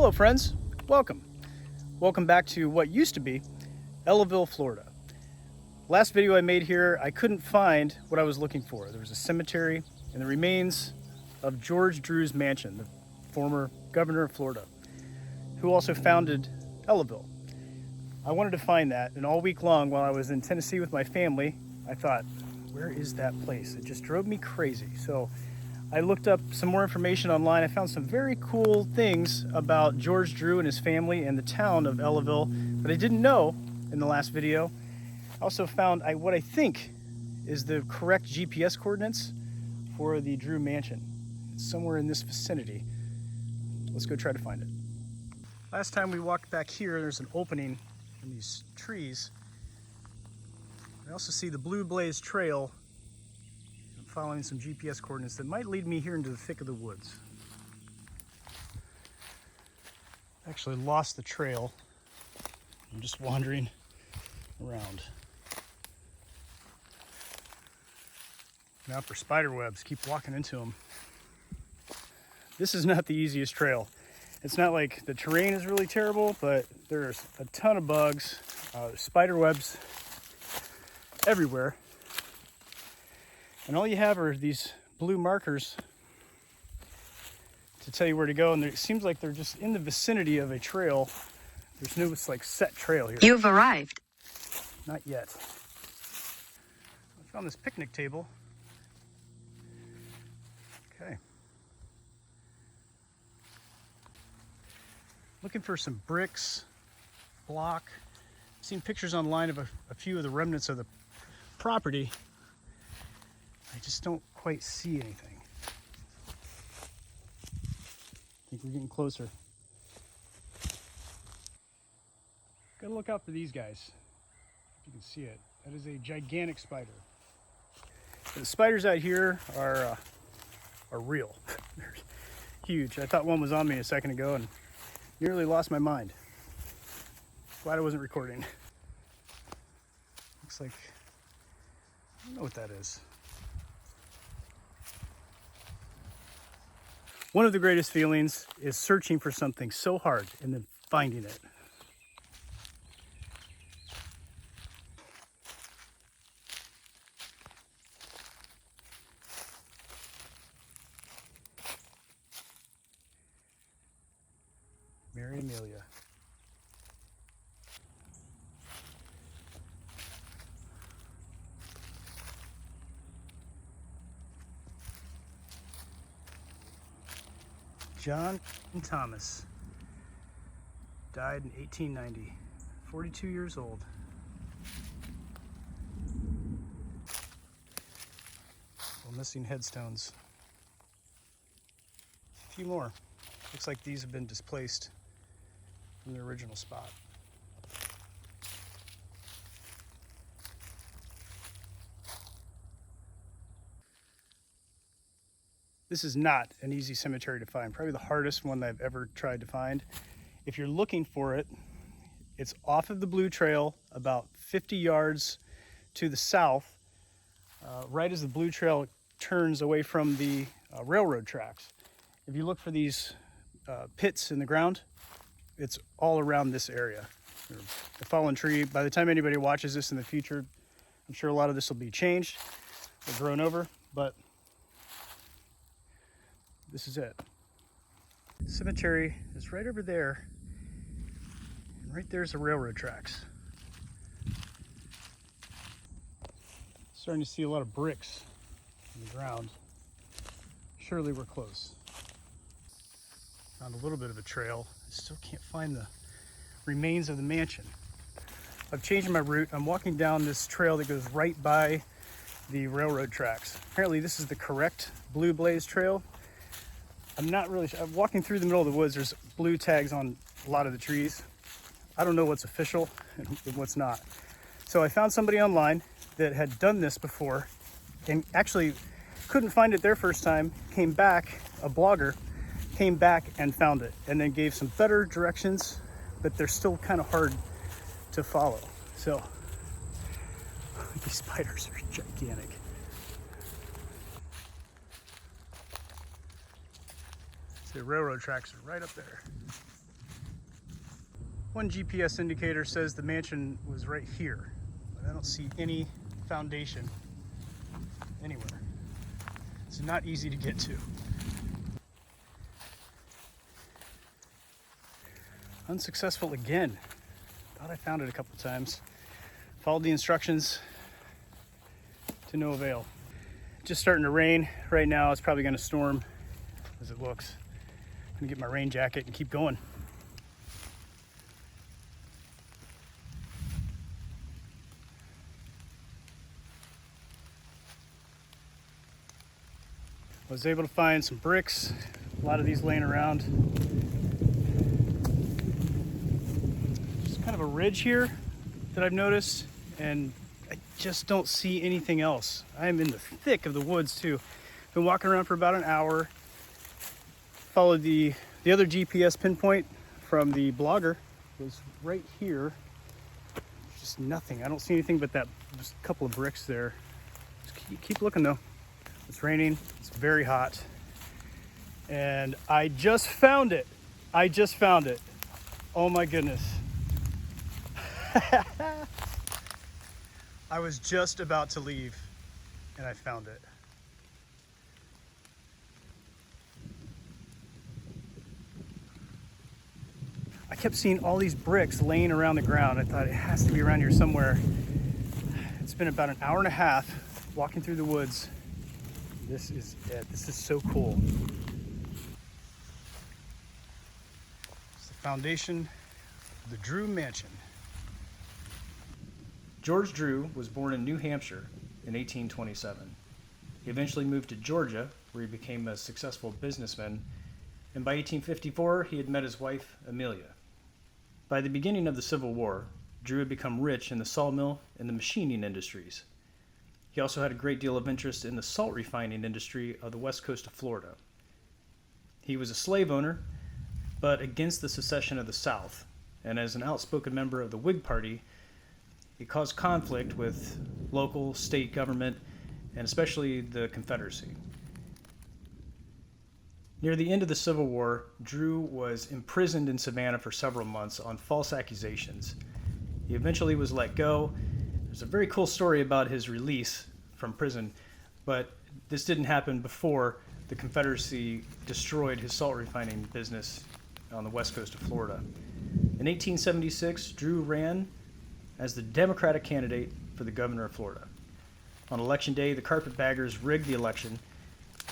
Hello friends, welcome. Welcome back to what used to be Ellaville, Florida. Last video I made here, I couldn't find what I was looking for. There was a cemetery and the remains of George Drew's mansion, the former governor of Florida, who also founded Ellaville. I wanted to find that, and all week long while I was in Tennessee with my family, I thought, where is that place? It just drove me crazy. So I looked up some more information online. I found some very cool things about George Drew and his family and the town of Ellaville that I didn't know in the last video. I also found what I think is the correct GPS coordinates for the Drew mansion. It's somewhere in this vicinity. Let's go try to find it. Last time we walked back here, there's an opening in these trees. I also see the Blue Blaze Trail. I'm following some GPS coordinates that might lead me here into the thick of the woods. Actually lost the trail. I'm just wandering around. Now for spider webs, keep walking into them. This is not the easiest trail. It's not like the terrain is really terrible, but there's a ton of bugs, spider webs everywhere. And all you have are these blue markers to tell you where to go. And it seems like they're just in the vicinity of a trail. There's no like set trail here. You've arrived. Not yet. I found this picnic table. Okay. Looking for some bricks, block. I've seen pictures online of a few of the remnants of the property. I just don't quite see anything. I think we're getting closer. Gotta look out for these guys. If you can see it. That is a gigantic spider. The spiders out here are real. They're huge. I thought one was on me a second ago and nearly lost my mind. Glad I wasn't recording. Looks like, I don't know what that is. One of the greatest feelings is searching for something so hard and then finding it. Amelia. John and Thomas died in 1890, 42 years old. Well, missing headstones. A few more. Looks like these have been displaced from their original spot. This is not an easy cemetery to find, probably the hardest one that I've ever tried to find. If you're looking for it, it's off of the Blue Trail, about 50 yards to the south, right as the Blue Trail turns away from the railroad tracks. If you look for these pits in the ground, it's all around this area. The fallen tree, by the time anybody watches this in the future, I'm sure a lot of this will be changed or grown over, but this is it. Cemetery is right over there, and right there's the railroad tracks. Starting to see a lot of bricks in the ground. Surely we're close. Found a little bit of a trail. I still can't find the remains of the mansion. I've changed my route. I'm walking down this trail that goes right by the railroad tracks. Apparently this is the correct Blue Blaze Trail. I'm not really sure. I'm walking through the middle of the woods. There's blue tags on a lot of the trees. I don't know what's official and what's not. So I found somebody online that had done this before and actually couldn't find it their first time, came back, a blogger, came back and found it and then gave some better directions, but they're still kind of hard to follow. So these spiders are gigantic. The railroad tracks are right up there. One GPS indicator says the mansion was right here, but I don't see any foundation anywhere. It's not easy to get to. Unsuccessful again. Thought I found it a couple times. Followed the instructions to no avail. Just starting to rain right now. It's probably going to storm as it looks. I'm going to get my rain jacket and keep going. I was able to find some bricks, a lot of these laying around. Just kind of a ridge here that I've noticed, and I just don't see anything else. I am in the thick of the woods too. Been walking around for about an hour. Followed the other GPS pinpoint from the blogger. It was right here. There's just nothing. I don't see anything but that, just a couple of bricks there. Just keep looking though. It's raining, it's very hot, and I just found it. Oh my goodness. I was just about to leave and I found it. I kept seeing all these bricks laying around the ground. I thought it has to be around here somewhere. It's been about an hour and a half walking through the woods. This is it. This is so cool. It's the foundation of the Drew Mansion. George Drew was born in New Hampshire in 1827. He eventually moved to Georgia, where he became a successful businessman, and by 1854 he had met his wife, Amelia. By the beginning of the Civil War, Drew had become rich in the sawmill and the machining industries. He also had a great deal of interest in the salt refining industry of the west coast of Florida. He was a slave owner, but against the secession of the South, and as an outspoken member of the Whig Party, he caused conflict with local, state government, and especially the Confederacy. Near the end of the Civil War, Drew was imprisoned in Savannah for several months on false accusations. He eventually was let go. There's a very cool story about his release from prison, but this didn't happen before the Confederacy destroyed his salt refining business on the west coast of Florida. In 1876, Drew ran as the Democratic candidate for the governor of Florida. On election day, the carpetbaggers rigged the election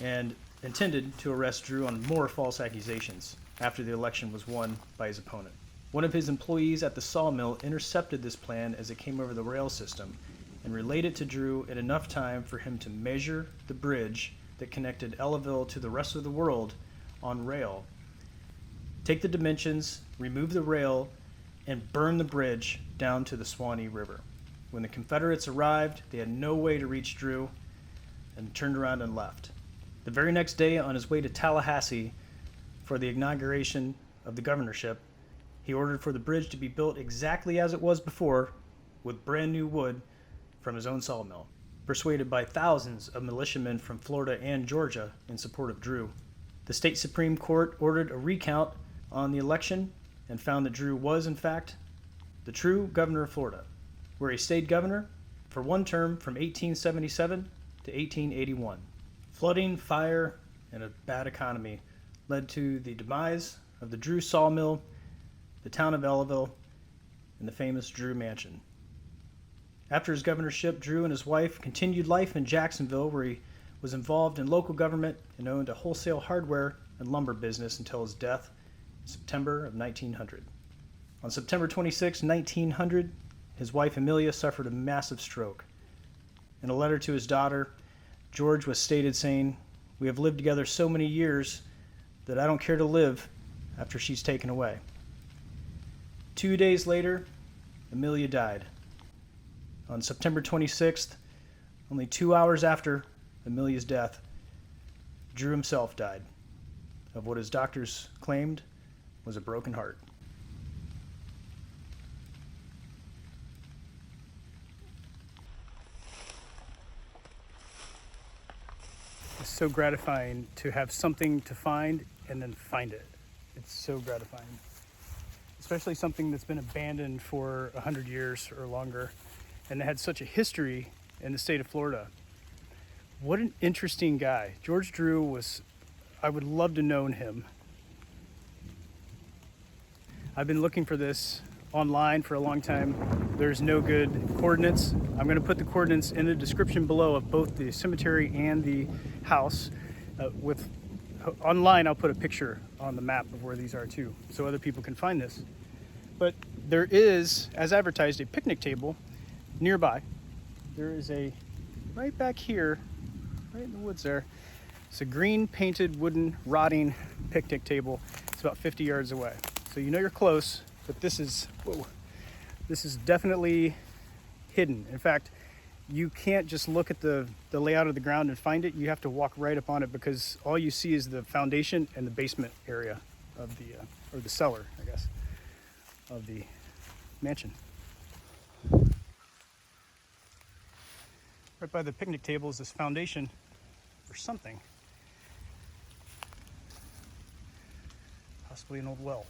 and intended to arrest Drew on more false accusations after the election was won by his opponent. One of his employees at the sawmill intercepted this plan as it came over the rail system and relayed it to Drew in enough time for him to measure the bridge that connected Ellaville to the rest of the world on rail, take the dimensions, remove the rail, and burn the bridge down to the Swanee River. When the Confederates arrived, they had no way to reach Drew and turned around and left. The very next day, on his way to Tallahassee for the inauguration of the governorship, he ordered for the bridge to be built exactly as it was before, with brand new wood from his own sawmill, persuaded by thousands of militiamen from Florida and Georgia in support of Drew. The state Supreme Court ordered a recount on the election and found that Drew was, in fact, the true governor of Florida, where he stayed governor for one term from 1877 to 1881. Flooding, fire, and a bad economy led to the demise of the Drew sawmill, the town of Ellaville, and the famous Drew Mansion. After his governorship, Drew and his wife continued life in Jacksonville, where he was involved in local government and owned a wholesale hardware and lumber business until his death in September of 1900. On September 26, 1900, his wife Amelia suffered a massive stroke. In a letter to his daughter, George was stated saying, "We have lived together so many years that I don't care to live after she's taken away." 2 days later, Amelia died. On September 26th, only 2 hours after Amelia's death, Drew himself died of what his doctors claimed was a broken heart. It's so gratifying to have something to find and then find it. It's so gratifying. especially something that's been abandoned for 100 years or longer and had such a history in the state of Florida. What an interesting guy. George Drew was, I would love to know him. I've been looking for this online for a long time. There's no good coordinates. I'm going to put the coordinates in the description below of both the cemetery and the house. Online, I'll put a picture on the map of where these are too, so other people can find this. But there is, as advertised, a picnic table nearby. There is a, right back here, right in the woods there, it's a green painted wooden rotting picnic table. It's about 50 yards away. So you know you're close, but this is, whoa, this is definitely hidden. In fact, you can't just look at the layout of the ground and find it. You have to walk right up on it because all you see is the foundation and the basement area of the, or the cellar, I guess, of the mansion. Right by the picnic table is this foundation or something. Possibly an old well.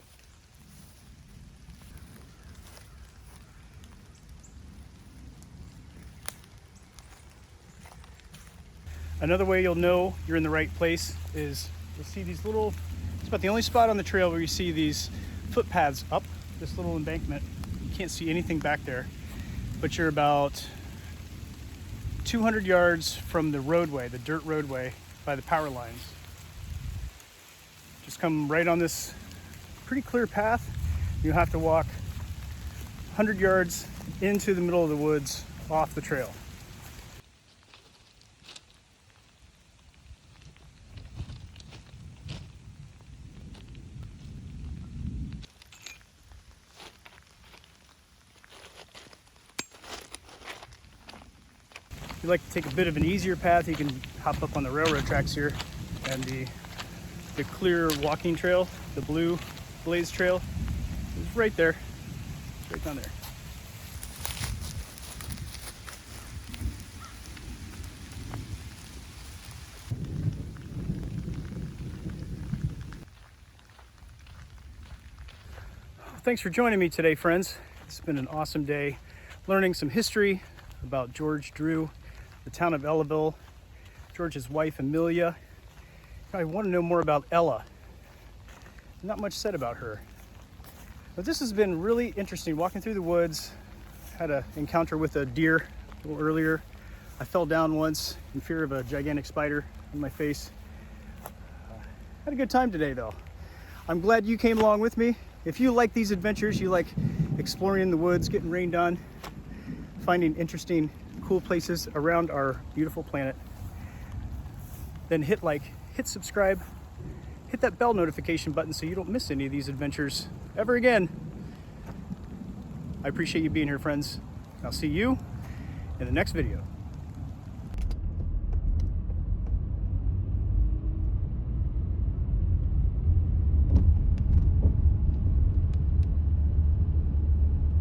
Another way you'll know you're in the right place is you'll see these little, it's about the only spot on the trail where you see these footpaths up this little embankment. You can't see anything back there, but you're about 200 yards from the roadway, the dirt roadway by the power lines. Just come right on this pretty clear path. You have to walk 100 yards into the middle of the woods off the trail. If you like to take a bit of an easier path, you can hop up on the railroad tracks here, and the clear walking trail, the blue blaze trail, is right there, right down there. Thanks for joining me today, friends. It's been an awesome day learning some history about George Drew, the town of Ellaville, George's wife Amelia. I want to know more about Ella. Not much said about her. But this has been really interesting, walking through the woods. Had an encounter with a deer a little earlier. I fell down once in fear of a gigantic spider in my face. Had a good time today though. I'm glad you came along with me. If you like these adventures, you like exploring in the woods, getting rained on, finding interesting, cool places around our beautiful planet, then hit like, hit subscribe, hit that bell notification button so you don't miss any of these adventures ever again. I appreciate you being here, friends. I'll see you in the next video.